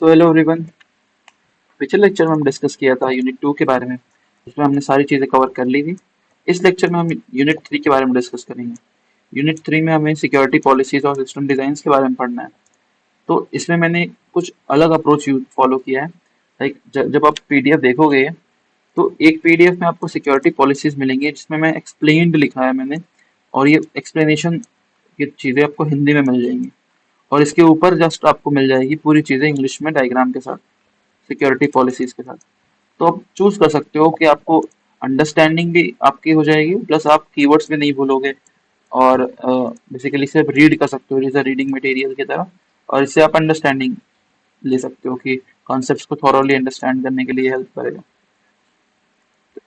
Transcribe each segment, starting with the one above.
So hello everyone. पिछले lecture में हम डिस्कस किया था यूनिट 2 के बारे में, जिसमें हमने सारी चीज़ें कवर कर ली थी। इस लेक्चर में हम यूनिट 3 के बारे में डिस्कस करेंगे। यूनिट 3 में हमें सिक्योरिटी पॉलिसीज और सिस्टम डिज़ाइंस के बारे में पढ़ना है। तो इसमें मैंने कुछ अलग अप्रोच फॉलो किया है। लाइक जब आप पीडीएफ देखोगे तो एक पीडीएफ में आपको सिक्योरिटी पॉलिसीज मिलेंगी जिसमें मैं एक्सप्लेन्ड लिखा है मैंने, और ये एक्सप्लेनेशन की चीज़ें आपको हिंदी में मिल जाएंगी। और इसके ऊपर जस्ट आपको मिल जाएगी पूरी चीज़ें इंग्लिश में डायग्राम के साथ, सिक्योरिटी पॉलिसीज के साथ। तो आप चूज कर सकते हो कि आपको अंडरस्टैंडिंग भी आपकी हो जाएगी, प्लस आप कीवर्ड्स भी नहीं भूलोगे, और बेसिकली सिर्फ रीड कर सकते हो जैसे रीडिंग मटेरियल की तरह। और इससे आप अंडरस्टैंडिंग ले सकते हो कि कॉन्सेप्ट्स को थॉरोली अंडरस्टैंड करने के लिए हेल्प करेगा,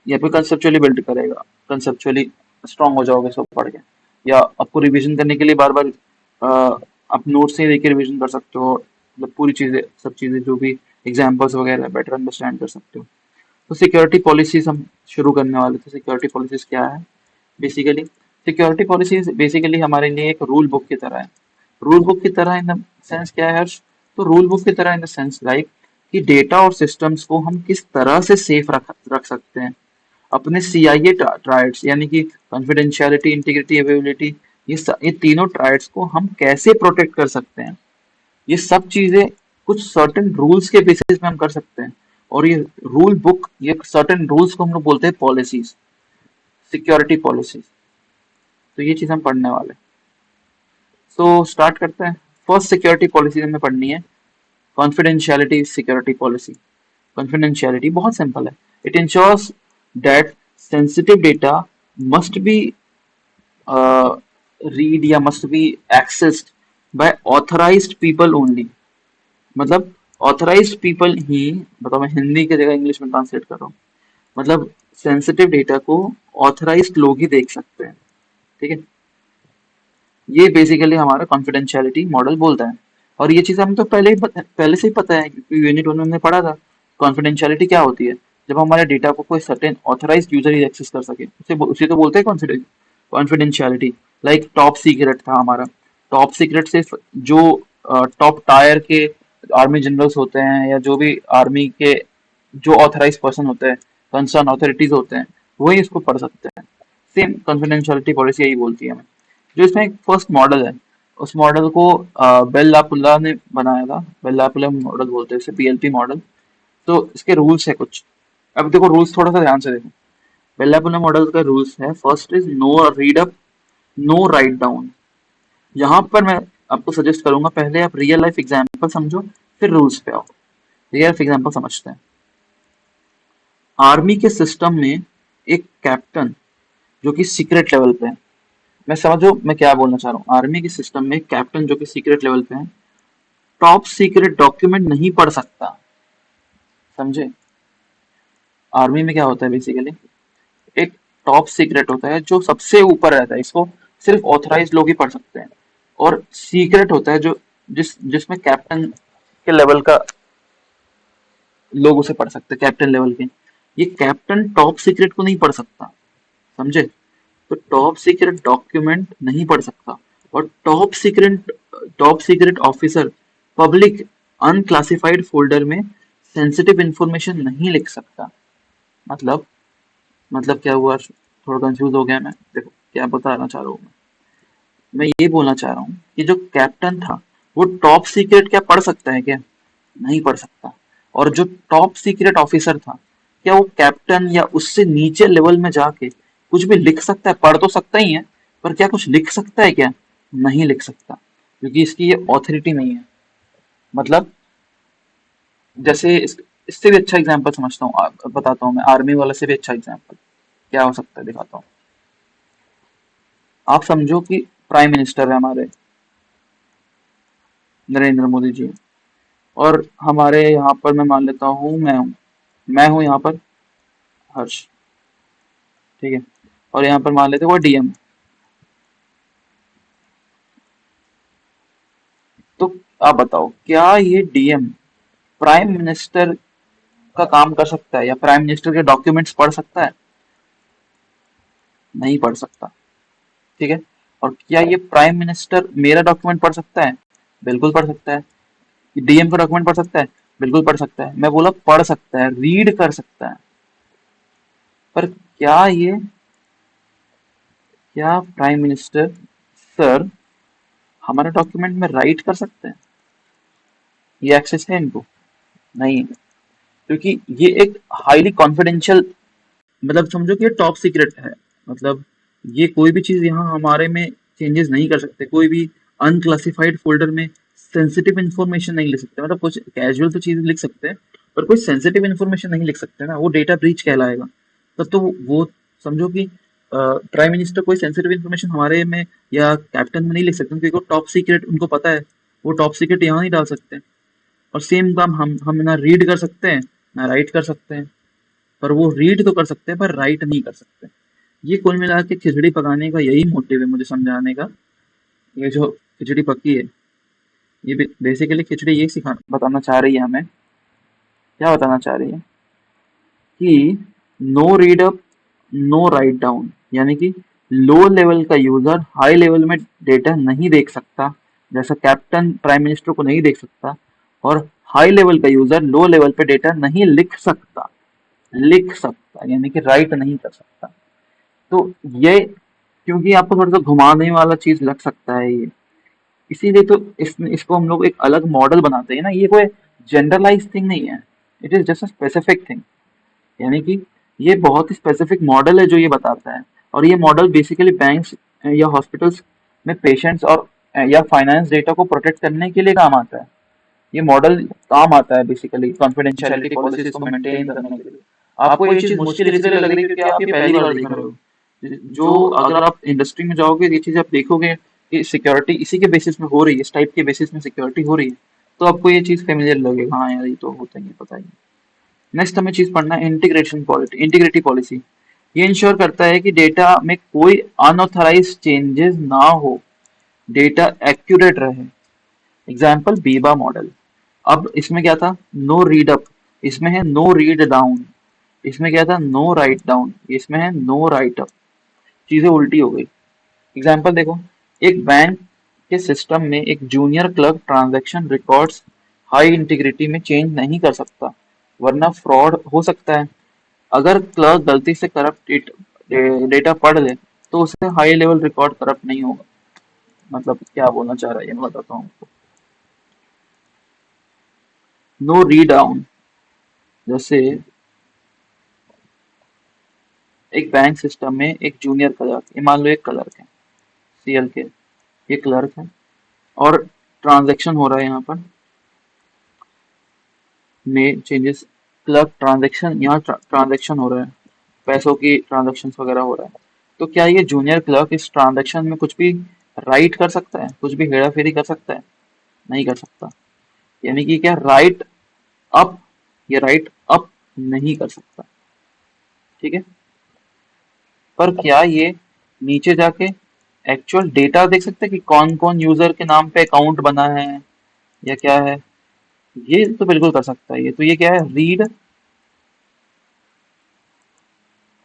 या फिर कंसेप्चुअली बिल्ड करेगा, कंसेप्चुअली स्ट्रांग हो जाओगे सब पढ़ के। या आपको रिवीजन करने के लिए बार बार आप नोट्स से देख के रिवीजन कर सकते हो, मतलब पूरी चीज़ें, सब चीज़ें जो भी एग्जाम्पल्स वगैरह बेटर अंडरस्टैंड कर सकते हो। तो सिक्योरिटी पॉलिसीज हम शुरू करने वाले थे। सिक्योरिटी पॉलिसीज क्या है बेसिकली? सिक्योरिटी पॉलिसीज बेसिकली हमारे लिए एक रूल बुक की तरह है। रूल बुक की तरह इन द सेंस क्या है हर्ष? तो रूल बुक की तरह इन द सेंस लाइक कि डेटा और सिस्टम्स को हम किस तरह से सेफ रख सकते हैं। अपने सीआईए ट्रायड्स यानी कि कॉन्फिडेंशियलिटी, इंटीग्रिटी, अवेलेबिलिटी, ये तीनों ट्रायड्स को हम कैसे प्रोटेक्ट कर सकते हैं, ये सब चीजें कुछ सर्टेन रूल्स के बेसिस में हम कर सकते हैं। और ये रूल बुक, ये सर्टेन रूल्स को हम लोग बोलते हैं पॉलिसीज, सिक्योरिटी पॉलिसीज। तो ये चीज हम पढ़ने वाले हैं। सो स्टार्ट करते हैं। फर्स्ट सिक्योरिटी पॉलिसी हमें पढ़नी है कॉन्फिडेंशियलिटी सिक्योरिटी पॉलिसी। कॉन्फिडेंशियलिटी बहुत सिंपल है। It ensures that sensitive data must be read या must be accessed by authorized people only. मतलब ऑथराइज्ड पीपल ही, बताओ मैं हिंदी की जगह इंग्लिश में ट्रांसलेट कर रहा हूँ। मतलब सेंसिटिव डेटा को ऑथराइज्ड लोग ही देख सकते हैं, ठीक है। ये बेसिकली हमारा कॉन्फिडेंशियलिटी मॉडल बोलता है। और ये चीज़ हम तो पहले से ही पता है, क्योंकि यूनिट 1 में हमने पढ़ा था। कॉन्फिडेंशियलिटी क्या होती है? जब हमारे डेटा को कोई सर्टेन ऑथराइज्ड यूजर ही एक्सेस कर सके, उसे तो बोलते हैं कॉन्फिडेंशियलिटी। लाइक टॉप सीक्रेट था हमारा। टॉप सीक्रेट सिर्फ जो टॉप टायर के आर्मी जनरल्स होते हैं, या जो भी आर्मी के जो ऑथराइज पर्सन होते हैं, कंसर्न अथॉरिटीज होते हैं, वही इसको पढ़ सकते हैं। सेम कॉन्फिडेंशियलिटी पॉलिसी यही बोलती है हमें। जो इसमें एक फर्स्ट मॉडल है, उस मॉडल को बेल लापुल्ला ने बनाया था। बेल लापुल्ला मॉडल बोलते हैं इसे, पीएलपी मॉडल। तो इसके रूल्स है कुछ। अब देखो रूल्स थोड़ा सा ध्यान से देखो। बेल लापुल्ला मॉडल का रूल्स है, first is no read up, no write down. यहाँ पर मैं आपको सजेस्ट करूंगा पहले आप रियल लाइफ एग्जाम्पल समझो, फिर रूल्स पे आओ। रियल लाइफ एग्जाम्पल समझते हैं। आर्मी के सिस्टम में एक कैप्टन जो कि सीक्रेट लेवल पे है। मैं समझो मैं क्या बोलना चाह रहा हूँ। आर्मी के सिस्टम में कैप्टन जो कि सीक्रेट लेवल पे है, टॉप सीक्रेट डॉक्यूमेंट नहीं पढ़ सकता। समझे? आर्मी में क्या होता है बेसिकली, एक टॉप सीक्रेट होता है जो सबसे ऊपर रहता है, इसको सिर्फ ऑथराइज लोग ही पढ़ सकते हैं। और सीक्रेट होता है जो जिसमें कैप्टन के लेवल का लोग उसे पढ़ सकते हैं, कैप्टन लेवल के। ये कैप्टन टॉप सीक्रेट को नहीं पढ़ सकता। समझे? तो टॉप सीक्रेट डॉक्यूमेंट नहीं पढ़ सकता। और top secret officer public unclassified folder में सेंसिटिव इंफॉर्मेशन नहीं लिख सकता। मतलब क्या हुआ? थोड़ा कंफ्यूज हो गया मैं। देखो क्या बताना चाह रहा हूँ मैं ये बोलना चाह रहा हूँ कि जो कैप्टन था वो टॉप सीक्रेट क्या पढ़ सकता है क्या? नहीं पढ़ सकता। और जो टॉप सीक्रेट ऑफिसर था, क्या वो कैप्टन या उससे नीचे लेवल में जाके कुछ भी लिख सकता है? पढ़ तो सकता ही है, पर क्या कुछ लिख सकता है क्या? नहीं लिख सकता, क्योंकि इसकी ये ऑथोरिटी नहीं है। मतलब जैसे इससे भी अच्छा एग्जांपल समझता हूँ, बताता हूँ मैं। आर्मी वाला से भी अच्छा एग्जांपल क्या हो सकता है दिखाता हूँ। आप समझो कि प्राइम मिनिस्टर है हमारे, नरेंद्र मोदी जी। और हमारे यहाँ पर मैं मान लेता हूँ मैं हूँ यहाँ पर हर्ष, ठीक है। और यहाँ पर मान लेते हैं वो डीएम। तो आप बताओ क्या ये डीएम प्राइम मिनिस्टर का काम कर सकता है, या प्राइम मिनिस्टर के डॉक्यूमेंट्स पढ़ सकता है? नहीं पढ़ सकता, ठीक है। और क्या ये प्राइम मिनिस्टर मेरा डॉक्यूमेंट पढ़ सकता है? बिल्कुल पढ़ सकता है। डीएम का डॉक्यूमेंट पढ़ सकता है? बिल्कुल पढ़ सकता है, मैं बोला पढ़ सकता है, रीड कर सकता है। पर क्या प्राइम मिनिस्टर सर हमारे डॉक्यूमेंट में राइट कर सकते हैं? ये एक्सेस है इनको? नहीं, क्योंकि ये एक हाईली कॉन्फिडेंशियल, मतलब समझो कि ये टॉप सीक्रेट है। मतलब ये कोई भी चीज यहाँ हमारे में चेंजेस नहीं कर सकते, कोई भी अनक्लासिफाइड फोल्डर में सेंसिटिव इन्फॉर्मेशन नहीं लिख सकते। मतलब कुछ कैजुअल तो चीज लिख सकते हैं, पर कोई सेंसिटिव इन्फॉर्मेशन नहीं लिख सकते ना, वो डेटा ब्रीच कहलाएगा। तब तो वो समझो कि प्राइम मिनिस्टर कोई सेंसिटिव इन्फॉर्मेशन हमारे में या कैप्टन में नहीं लिख सकते, क्योंकि वो टॉप सीक्रेट उनको पता है, वो टॉप सीक्रेट यहाँ नहीं डाल सकते। और सेम काम हम ना रीड कर सकते हैं ना राइट कर सकते हैं, पर वो रीड तो कर सकते हैं पर राइट नहीं कर सकते। ये कुल मिला के खिचड़ी पकाने का यही मोटिव है मुझे समझाने का। ये जो खिचड़ी पकी है, ये बेसिकली खिचड़ी ये सिखा बताना चाह रही है हमें, क्या बताना चाह रही है कि no read up no write down, यानी कि लो लेवल का यूजर हाई लेवल में डेटा नहीं देख सकता, जैसा कैप्टन प्राइम मिनिस्टर को नहीं देख सकता, और हाई लेवल का यूजर लो लेवल पे डेटा नहीं लिख सकता यानी कि राइट नहीं कर सकता। तो ये, क्योंकि आपको थोड़ा सा घुमाने वाला चीज लग सकता है ये, इसीलिए तो इसको हम लोग एक अलग मॉडल बनाते हैं ना। ये कोई जनरलाइज थिंग नहीं है, it is just a specific thing. यानी कि ये बहुत ही स्पेसिफिक मॉडल है जो ये बताता है। और ये मॉडल बेसिकली बैंक्स या हॉस्पिटल्स में पेशेंट्स और या फाइनेंस डेटा को प्रोटेक्ट करने के लिए काम आता है। ये मॉडल काम आता है बेसिकली कॉन्फिडेंशियलिटी पॉलिसीज को मेंटेन करने के लिए। आपको ये चीज मुश्किल इसलिए लग रही है क्योंकि आप ये पहली बार देख रहे हो। जो अगर आप इंडस्ट्री में जाओगे, ये चीज आप देखोगे कि सिक्योरिटी इसी के बेसिस में हो रही है, इस टाइप के बेसिस में सिक्योरिटी हो रही है, तो आपको ये चीज फेमिलियर लगेगा, हाँ यार ये तो होता ही है, पता ही है। नेक्स्ट हमें चीज पढ़ना है इंटीग्रिटी पॉलिसी। ये इंश्योर करता है कि डेटा में कोई अनऑथराइज चेंजेस ना हो, डेटा एक्यूरेट रहे। Example Biba model. अब इसमें क्या था, नो रीड अप, इसमें है नो रीड डाउन। इसमें क्या था, नो राइट डाउन, इसमें है नो राइट अप। चीजें उल्टी हो गई। एग्जाम्पल देखो, एक बैंक के सिस्टम में एक junior clerk transaction records high integrity में चेंज नहीं कर सकता, वरना फ्रॉड हो सकता है। अगर क्लर्क गलती से करप्ट डेटा पढ़ ले तो उसे हाई लेवल रिकॉर्ड करप्ट नहीं होगा। मतलब क्या बोलना चाह रहा है ये मैं बताता हूँ आपको। नो रीड डाउन, जैसे एक बैंक सिस्टम में एक जूनियर क्लर्क, ये मान लो एक क्लर्क है, सीएल के, ये क्लर्क है और ट्रांजैक्शन हो रहा है यहाँ पर में चेंजेस। क्लर्क ट्रांजैक्शन, यहाँ ट्रांजैक्शन हो रहा है, पैसों की ट्रांजैक्शन वगैरह हो रहा है। तो क्या ये जूनियर क्लर्क इस ट्रांजैक्शन में कुछ भी राइट कर सकता है, कुछ भी हेरा फेरी कर सकता है? नहीं कर सकता। यानी कि क्या राइट अप, ये राइट अप नहीं कर सकता, ठीक है। पर क्या ये नीचे जाके एक्चुअल डेटा देख सकते हैं कि कौन कौन यूजर के नाम पे अकाउंट बना है या क्या है? ये तो बिल्कुल कर सकता है ये। तो ये क्या है, रीड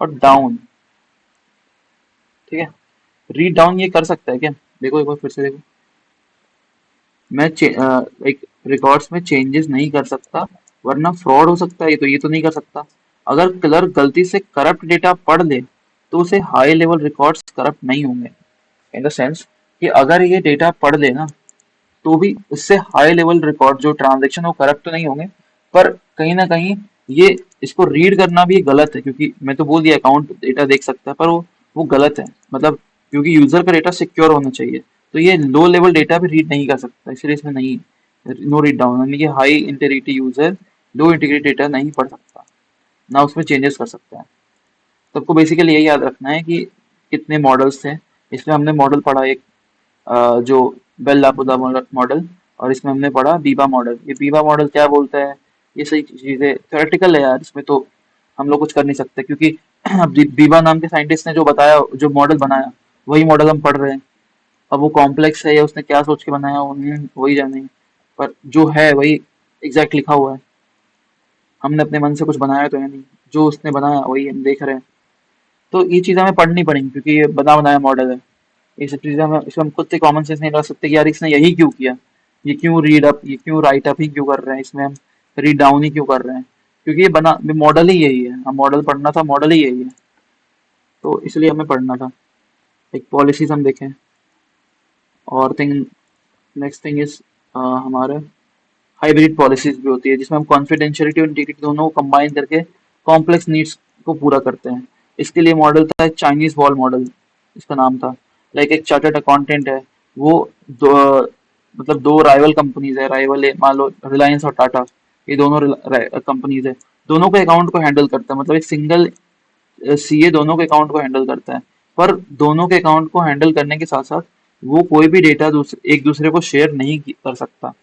और डाउन, ठीक है। रीड डाउन ये कर सकता है क्या? देखो एक बार फिर से देखो, मैं एक रिकॉर्ड्स में चेंजेस नहीं कर सकता वरना फ्रॉड हो सकता है, ये तो नहीं कर सकता। अगर क्लर्क गलती से करप्ट डेटा पढ़ ले तो उसे हाई लेवल रिकॉर्ड्स करप्ट नहीं होंगे। इन द सेंस कि अगर ये डेटा पढ़ ले ना, तो भी उससे हाई लेवल रिकॉर्ड जो ट्रांजेक्शन वो करप्ट तो नहीं होंगे, पर कहीं ना कहीं ये इसको रीड करना भी गलत है, क्योंकि मैं तो बोल दिया अकाउंट डेटा देख सकता है, पर वो गलत है। मतलब क्योंकि यूजर का डेटा सिक्योर होना चाहिए, तो ये लो लेवल डेटा भी रीड नहीं कर सकता, इसलिए इसमें नहीं, नो रीड डाउन, यानी कि हाई इंटीग्रिटी यूजर लो इंटीग्रिटी डेटा नहीं पढ़ सकता, ना उसमें चेंजेस कर सकता है। तो आपको बेसिकली यही याद रखना है कि कितने मॉडल्स थे। इसमें हमने मॉडल पढ़ा एक, जो बेल लापडुला मॉडल, और इसमें हमने पढ़ा बीबा मॉडल। ये बीबा मॉडल क्या बोलता है, ये सही चीजें थ्योरेटिकल है यार, इसमें तो हम लोग कुछ कर नहीं सकते, क्योंकि बीबा नाम के साइंटिस्ट ने जो बताया, जो मॉडल बनाया, वही मॉडल हम पढ़ रहे हैं। अब वो कॉम्प्लेक्स है या उसने क्या सोच के बनाया वही जाने, पर जो है वही एग्जैक्ट लिखा हुआ है। हमने अपने मन से कुछ बनाया तो है नहीं, जो उसने बनाया वही हम देख रहे हैं। तो ये चीज़ें हमें पढ़नी पड़ेंगी क्योंकि ये बना बनाया मॉडल है। ये सब चीज़ें हमें, इसमें हम खुद से कॉमन सेंस नहीं लगा सकते कि यार इसने यही क्यों किया, ये क्यों रीड अप, ये क्यों राइट अप ही क्यों कर रहे हैं, इसमें हम रीड डाउन ही क्यों कर रहे हैं, क्योंकि ये बना मॉडल ही यही है, हम मॉडल पढ़ना था, मॉडल ही यही है, तो इसलिए हमें पढ़ना था। एक पॉलिसीज हम देखें, और थिंग नेक्स्ट थिंग इज हमारे हाइब्रिड पॉलिसीज भी होती है, जिसमें हम कॉन्फिडेंशियलिटी और इंटीग्रिटी दोनों को कंबाइन करके कॉम्प्लेक्स नीड्स को पूरा करते हैं। इसके लिए मॉडल था चाइनीज वॉल मॉडल, इसका नाम था। लाइक एक चार्टर्ड अकाउंटेंट है, वो दो मतलब दो राइवल कंपनीज है, राइवल मान लो रिलायंस और टाटा, ये दोनों कंपनीज है, दोनों के अकाउंट को हैंडल करता है, मतलब एक सिंगल सीए दोनों के अकाउंट को हैंडल करता है। पर दोनों के अकाउंट को हैंडल करने के साथ साथ वो कोई भी डेटा एक दूसरे को शेयर नहीं कर सकता।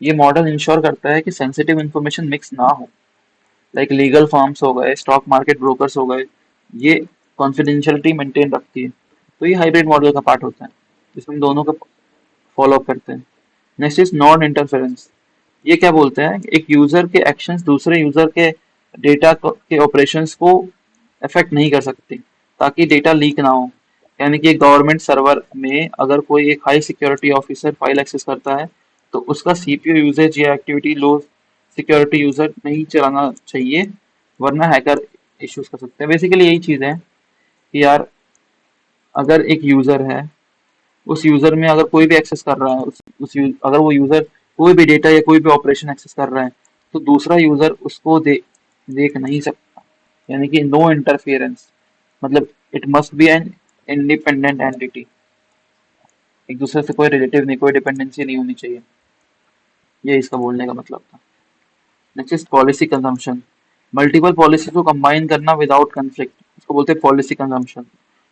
ये मॉडल इंश्योर करता है कि सेंसिटिव इन्फॉर्मेशन मिक्स ना हो, लाइक लीगल फर्म्स हो गए, स्टॉक मार्केट ब्रोकर्स हो गए, ये कॉन्फिडेंशियलिटी मेंटेन रखती है। तो ये हाइब्रिड मॉडल का पार्ट होता है, जिसमें हम दोनों का फॉलो अप करते हैं। Next is non interference. ये क्या बोलते हैं, एक यूजर के एक्शंस दूसरे यूजर के डेटा के ऑपरेशंस को अफेक्ट नहीं कर सकते, ताकि डेटा लीक ना हो। यानी कि एक गवर्नमेंट सर्वर में अगर कोई एक high security officer file access करता है, तो उसका सीपीयू यूसेज या एक्टिविटी लो सिक्योरिटी यूजर नहीं चलाना चाहिए, वरना हैकर इश्यूज कर सकते हैं। बेसिकली यही चीज है कि यार, अगर एक यूजर है, उस यूजर में अगर कोई भी एक्सेस कर रहा है, अगर वो यूजर कोई भी डेटा या कोई भी ऑपरेशन एक्सेस कर रहा है, तो दूसरा यूजर उसको देख नहीं सकता। यानी कि नो इंटरफेरेंस, मतलब it must be an independent entity, एक दूसरे से कोई रिलेटिव नहीं, कोई डिपेंडेंसी नहीं होनी चाहिए। ये इसका बोलने का मतलब था। Next is policy consumption. Multiple policy को कंबाइन करना विदाउट कन्फ्लिक्ट, इसको बोलते हैं policy consumption.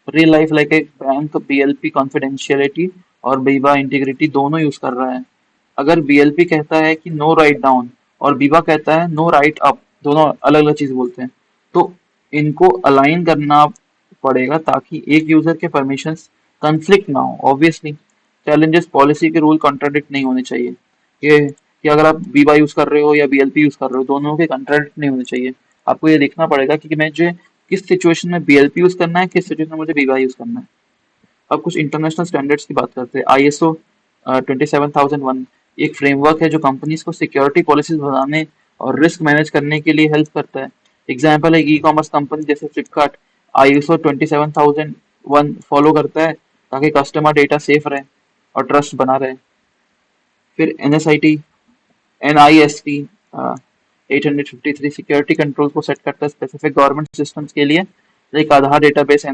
Real life like एक बैंक बीएलपी कॉन्फिडेंशियलिटी और बीबा इंटीग्रिटी दोनों यूज कर रहा है। अगर बीएलपी कहता है कि नो राइट डाउन और बीबा कहता है नो राइट अप, दोनों अलग अलग चीज बोलते हैं, तो इनको अलाइन करना पड़ेगा ताकि एक यूजर के परमिशंस कंफ्लिक्ट ना हो। ऑब्वियसली चैलेंजेस पॉलिसी के रूल कॉन्ट्राडिक्ट नहीं होने चाहिए। ये कि अगर आप बीबा यूज कर रहे हो या बीएलपी यूज कर रहे हो, दोनों के कॉन्ट्राडिक्ट नहीं होने चाहिए। आपको ये देखना पड़ेगा कि मैं जो किस सिचुएशन में बीएलपी यूज करना है, किस सिचुएशन में मुझे बीबा यूज करना है। अब कुछ इंटरनेशनल स्टैंडर्ड्स की बात करते हैं। आईएसओ 27001 एक फ्रेमवर्क है जो कंपनीज को सिक्योरिटी पॉलिसीज बनाने और रिस्क मैनेज करने के लिए हेल्प करता है। एग्जाम्पल है ई कॉमर्स कंपनी जैसे फ्लिपकार्ट आईएसओ 27001 फॉलो करता है, ताकि कस्टमर डेटा सेफ रहे और ट्रस्ट बना रहे। फिर एनआईएसटी 853 सिक्योरिटी कंट्रोल को सेट करता है स्पेसिफिक गवर्नमेंट सिस्टम्स के लिए, लाइक आधार डेटाबेस।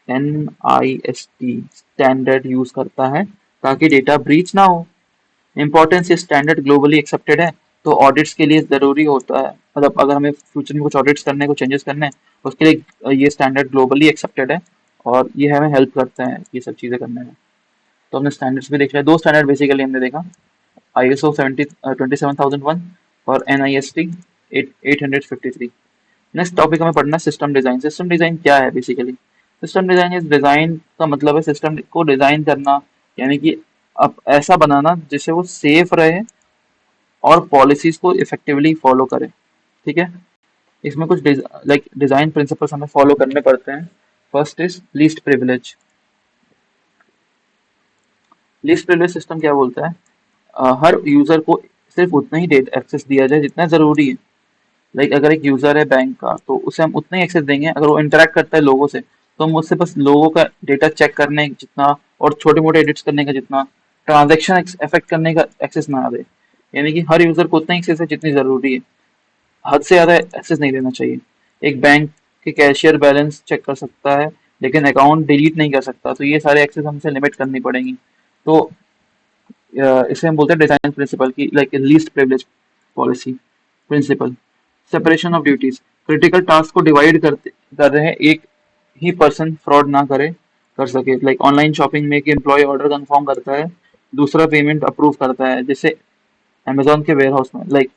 एनआईएसटी स्टैंडर्ड यूज करता है ताकि डेटा ब्रीच ना हो। इम्पोर्टेंस ये स्टैंडर्ड ग्लोबली एक्सेप्टेड है, तो ऑडिट्स के लिए जरूरी होता है, मतलब अगर हमें फ्यूचर में कुछ ऑडिट्स करने को चेंजेस करने हैं, उसके लिए ये स्टैंडर्ड ग्लोबली एक्सेप्टेड है, और ये हमें हेल्प करते हैं ये सब चीजें करने में। तो हमने स्टैंडर्ड्स भी देख लिया, दो स्टैंडर्ड बेसिकली हमने देखा, आईएसओ 27001 और एनआईएसटी 853। नेक्स्ट टॉपिक हमें पढ़ना है सिस्टम डिजाइन। सिस्टम डिजाइन क्या है basically? System design is design का मतलब है सिस्टम को डिजाइन करना, यानी कि अब ऐसा बनाना जिससे वो सेफ रहे और पॉलिसीज को इफेक्टिवली फॉलो करे। ठीक है, इसमें कुछ डिजाइन प्रिंसिपल्स हमें फॉलो करने पड़ते हैं। First is least privilege. Least privilege system क्या बोलता है, हर यूजर को सिर्फ उतना ही डेटा एक्सेस दिया जाए जितना जरूरी है। लाइक अगर एक यूजर है बैंक का, तो उसे हम उतना ही एक्सेस देंगे। अगर वो इंटरेक्ट करता है लोगों से, तो हम उससे बस लोगों का डेटा चेक करने जितना और छोटे मोटे एडिट्स करने का जितना, ट्रांजेक्शन इफेक्ट करने का एक्सेस ना दे। यानी कि हर यूजर को उतना ही एक्सेस है जितनी जरूरी है, हद से ज्यादा एक्सेस नहीं देना चाहिए। एक बैंक के कैशियर बैलेंस चेक कर सकता है, लेकिन अकाउंट डिलीट नहीं कर सकता, तो ये सारे एक्सेस हमसे लिमिट करनी पड़ेंगी। तो इसे हम बोलते हैं डिजाइन प्रिंसिपल की, like least privilege policy principle. Separation of duties, critical task को डिवाइड कर रहे हैं, एक ही पर्सन फ्रॉड ना कर सके। लाइक ऑनलाइन शॉपिंग में एक एम्प्लॉय ऑर्डर कंफर्म करता है, दूसरा पेमेंट अप्रूव करता है, जैसे अमेजोन के वेयर हाउस में। लाइक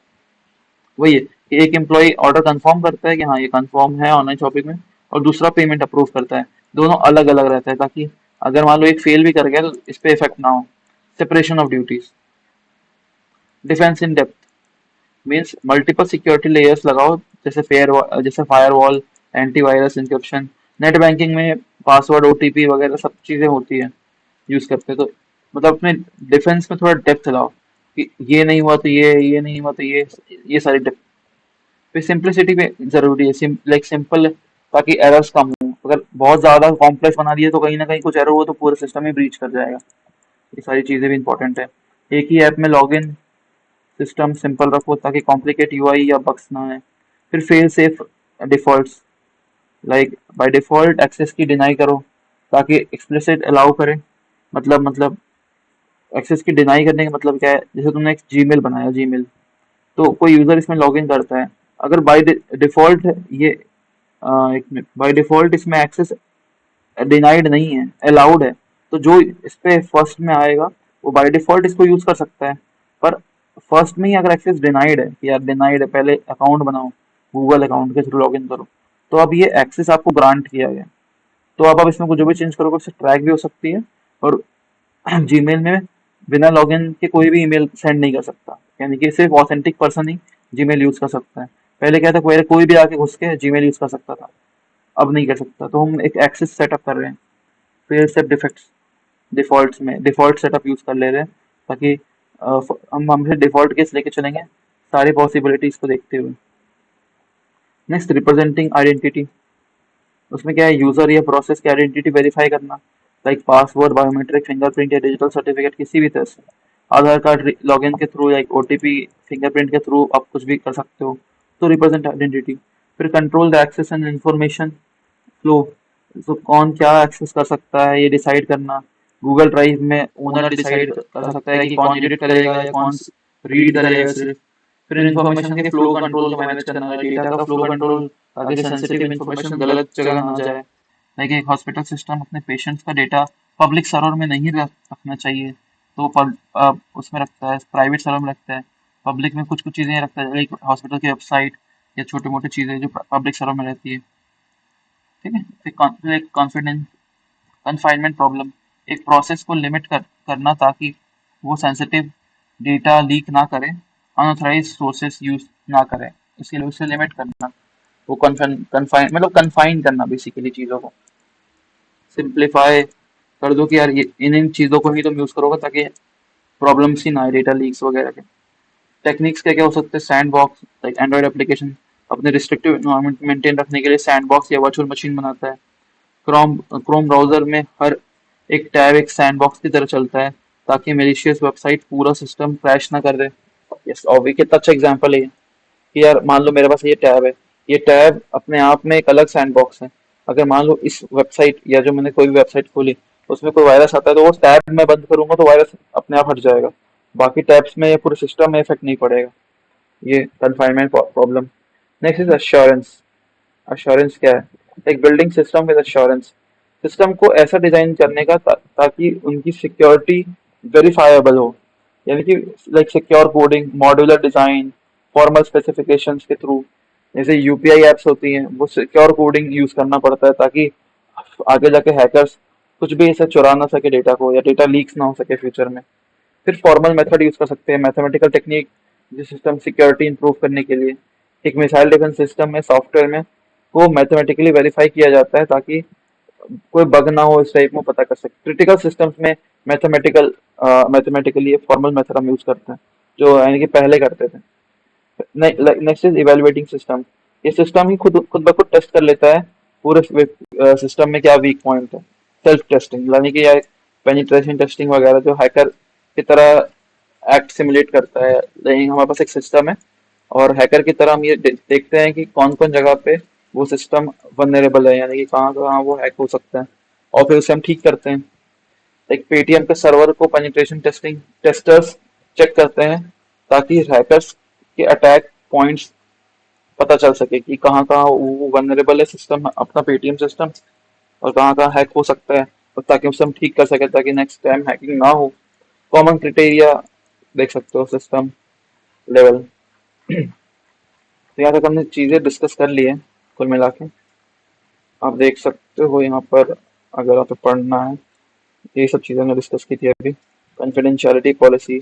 वही है कि एक एम्प्लॉय ऑर्डर कंफर्म करता है कि हाँ ये कंफर्म है ऑनलाइन शॉपिंग में, और दूसरा पेमेंट अप्रूव करता है। दोनों अलग अलग रहता है, ताकि अगर मान लो एक फेल भी कर गया तो इस पे इफेक्ट ना हो। Separation of duties. Defence in depth means multiple security layers लगाओ, जैसे firewall, antivirus, encryption. Net banking में पासवर्ड, ओटीपी वगैरह सब चीजें होती है, यूज करते हैं, तो मतलब अपने डिफेंस में थोड़ा डेप्थ लाओ। कि ये नहीं हुआ तो ये नहीं हुआ तो ये सारी फिर सिंपलिसिटी पे जरूरी है, लाइक सिंपल, ताकि एरर्स कम हो। अगर बहुत ज्यादा कॉम्प्लेक्स बना दिए तो कहीं ना कहीं कुछ एरर हुआ तो पूरा सिस्टम ही ब्रीच कर जाएगा। ये सारी चीजें भी इंपॉर्टेंट है। एक ही ऐप में लॉगिन सिस्टम सिंपल रखो ताकि कॉम्प्लिकेट यूआई या बग्स ना आए। फिर fail safe defaults, like by default access की डिनाई करो ताकि एक्सप्लिसिट अलाउ करे। मतलब एक्सेस की डिनाई करने का मतलब क्या है, जैसे तुमने एक जीमेल बनाया, जीमेल, तो कोई यूजर इसमें लॉगिन करता है, अगर बाय डिफॉल्ट ये एक मिनट, बाय डिफॉल्ट इसमें एक्सेस डिनाइड नहीं है, अलाउड है, तो जो इस पे फर्स्ट में आएगा वो बाय डिफॉल्ट इसको यूज कर सकता है। पर फर्स्ट में ही अगर एक्सेस डिनाइड है कि यार डिनाइड है, पहले अकाउंट बनाओ, गूगल अकाउंट के थ्रू लॉगिन करो, तो अब ये एक्सेस आपको ग्रांट किया गया, तो अब इसमें कुछ जो भी चेंज करोगे उससे ट्रैक भी हो सकती है। और जीमेल में बिना लॉगिन के कोई भी ईमेल सेंड नहीं कर सकता, यानी कि सिर्फ ऑथेंटिक पर्सन ही जीमेल यूज कर सकता है। पहले क्या था, पहले कोई भी आके घुस के जीमेल यूज कर सकता था, अब नहीं कर सकता, तो हम एक एक्सेस सेटअप कर रहे हैं। फिर से डिफेक्ट्स, डिफॉल्ट्स में डिफॉल्ट सेटअप यूज कर ले रहे हैं ताकि हम हमेशा डिफॉल्ट केस लेके चलेंगे सारी पॉसिबिलिटीज को देखते हुए। नेक्स्ट, रिप्रेजेंटिंग आइडेंटिटी, उसमें क्या है, यूजर या प्रोसेस की आइडेंटिटी वेरीफाई करना, लाइक पासवर्ड, बायोमेट्रिक, फिंगरप्रिंट या डिजिटल सर्टिफिकेट किसी भी तरह से। आधार कार्ड लॉगिन के थ्रू, लाइक ओटीपी, फिंगरप्रिंट के थ्रू आप कुछ भी कर सकते हो, तो रिप्रेजेंट आइडेंटिटी। फिर control the access and information flow, तो कौन क्या एक्सेस कर सकता है ये डिसाइड करना। गूगल ड्राइव में ओनर डिसाइड कर सकता है कि कौन एडिट करेगा या कौन रीड करेगा सिर्फ। फिर इन्फॉर्मेशन के फ्लो कंट्रोल को मैनेज करना है, डेटा का फ्लो कंट्रोल, ताकि सेंसिटिव इन्फॉर्मेशन गलत जगह ना जाए। लाइक एक हॉस्पिटल सिस्टम अपने पेशेंट्स का डेटा पब्लिक सर्वर में नहीं रखना चाहिए, तो उसमें रखता है, प्राइवेट सर्वर में रखता है। पब्लिक में कुछ कुछ चीज़ें रखता है, लाइक हॉस्पिटल की वेबसाइट या छोटे मोटे चीज़ें जो पब्लिक सर्वर में रहती है। ठीक है। फिर कॉन्फिडेंस कन्फाइनमेंट प्रॉब्लम, एक प्रोसेस को लिमिट करना ताकि वो सेंसिटिव डेटा लीक ना करे, अनऑथराइज सोर्सेस यूज ना करे, इसके लिए उसे लिमिट करना, वो कन्फाइन मतलब कन्फाइन करना बेसिकली चीज़ों को। सिंप्लीफाई कर दो कि यार ये इन चीज़ों को ही तुम यूज़ करोगे ताकि प्रॉब्लम्स ही ना आए, डेटा लीक्स वगैरह के। टेक्निक्स क्या क्या हो सकते हैं, sand box, like Android application अपने रिस्ट्रिक्टिव एनवायरनमेंट मेंटेन रखने के लिए सैंड बॉक्स या वर्चुअल मशीन बनाता है। क्रोम ब्राउजर में हर एक टैब एक सैंडबॉक्स की तरह चलता है ताकि मेलिशियस वेबसाइट पूरा सिस्टम क्रैश ना कर दे। यस, और भी कितना अच्छा एग्जांपल है ये, कि यार मान लो मेरे पास ये टैब है, ये टैब अपने आप में एक अलग सैंडबॉक्स है। अगर मान लो इस वेबसाइट या जो मैंने कोई भी वेबसाइट खोली उसमें कोई वायरस आता है तो वो टैब मैं बंद करूंगा तो वायरस अपने आप हट जाएगा, बाकी टैब्स में या पूरे सिस्टम में इफेक्ट नहीं पड़ेगा। ये confinement problem. Next is assurance. Assurance क्या है, एक building system with assurance, system को ऐसा डिजाइन करने का ताकि उनकी सिक्योरिटी वेरीफाएबल हो, यानी कि like secure coding, modular design, formal specifications के थ्रू। जैसे यूपीआई एप्स होती हैं वो सिक्योर कोडिंग यूज करना पड़ता है ताकि आगे जाके हैकर्स कुछ भी ऐसे चुरा ना सके डेटा को, या डेटा लीक्स ना हो सके फ्यूचर में। फिर फॉर्मल मेथड यूज कर सकते हैं, मैथमेटिकल टेक्निक, जो सिस्टम सिक्योरिटी इंप्रूव करने के लिए। एक मिसाइल डिफेंस सिस्टम में सॉफ्टवेयर में को मैथमेटिकली वेरीफाई किया जाता है ताकि कोई बग ना हो, इस टाइप में पता कर सकते। क्रिटिकल सिस्टम्स में मैथमेटिकली फॉर्मल मेथड हम यूज करते हैं, जो यानी कि पहले करते थे। नेक्स्ट इज इवेलुएटिंग सिस्टम, ये सिस्टम ही खुद खुद ब खुद टेस्ट कर लेता है पूरे सिस्टम में क्या वीक पॉइंट है। सेल्फ टेस्टिंग, यानी कि पेनिट्रेशन टेस्टिंग वगैरह जो हैकर की तरह एक्ट सिमुलेट करता है। लेकिन हमारे पास एक सिस्टम है और हैकर की तरह हम ये देखते हैं कि कौन कौन जगह पे वो सिस्टम वनरेबल है, यानी कि कहाँ कहाँ वो हैक हो सकता है, और फिर उसे हम ठीक करते हैं। एक पेटीएम के सर्वर को पेनिट्रेशन टेस्टिंग टेस्टर्स चेक करते हैं ताकि हैकर्स के अटैक पॉइंट्स पता चल सके कि कहाँ कहाँ वो वनरेबल है सिस्टम, अपना पेटीएम सिस्टम, और कहाँ कहाँ हैक हो सकता है, और ताकि उसे हम ठीक कर सके ताकि नेक्स्ट टाइम हैकिंग ना हो। कॉमन क्राइटेरिया देख सकते हो सिस्टम लेवल। तो यहाँ तक हमने चीज़ें डिस्कस कर ली है कुल मिला के। आप देख सकते हो यहाँ पर, अगर आपको पढ़ना है, ये सब चीज़ें हमने डिस्कस की थी अभी। कॉन्फिडेंशियलिटी पॉलिसी,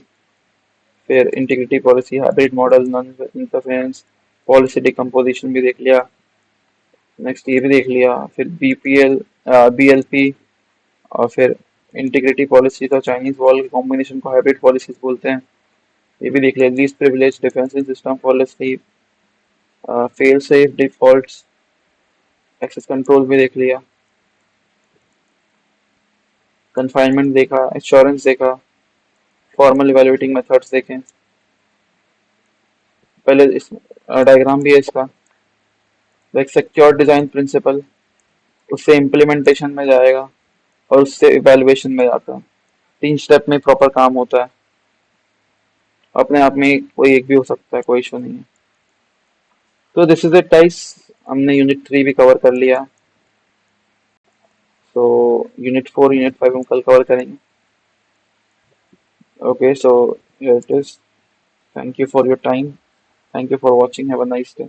फिर integrity policy, hybrid model, non interference policy, decomposition भी देख लिया। नेक्स्ट ये भी देख लिया, फिर बीपीएल, बीएलपी, और फिर इंटीग्रिटी पॉलिसी तो चाइनीज वॉल के कॉम्बिनेशन को हाइब्रिड पॉलिसीज बोलते हैं। ये भी देख लिया, least privilege, defensive system, policy, fail safe, defaults, access control भी देख लिया, कन्फाइनमेंट देखा, इंश्योरेंस देखा, फॉर्मल इवेल्युएटिंग मेथड्स देखें। पहले इस डायग्राम भी है इसका, एक सिक्योर डिजाइन प्रिंसिपल, उससे इम्प्लीमेंटेशन में जाएगा और उससे इवेल्युएशन में जाता है। 3 स्टेप में प्रॉपर काम होता है, अपने आप में कोई एक भी हो सकता है, कोई इशू नहीं है। तो दिस इज इट गाइस, हमने यूनिट 3 भी कवर कर लिया। तो यूनिट 4 यूनिट 5 हम कल कवर करेंगे। Okay, so here it is, thank you for your time, thank you for watching, have a nice day.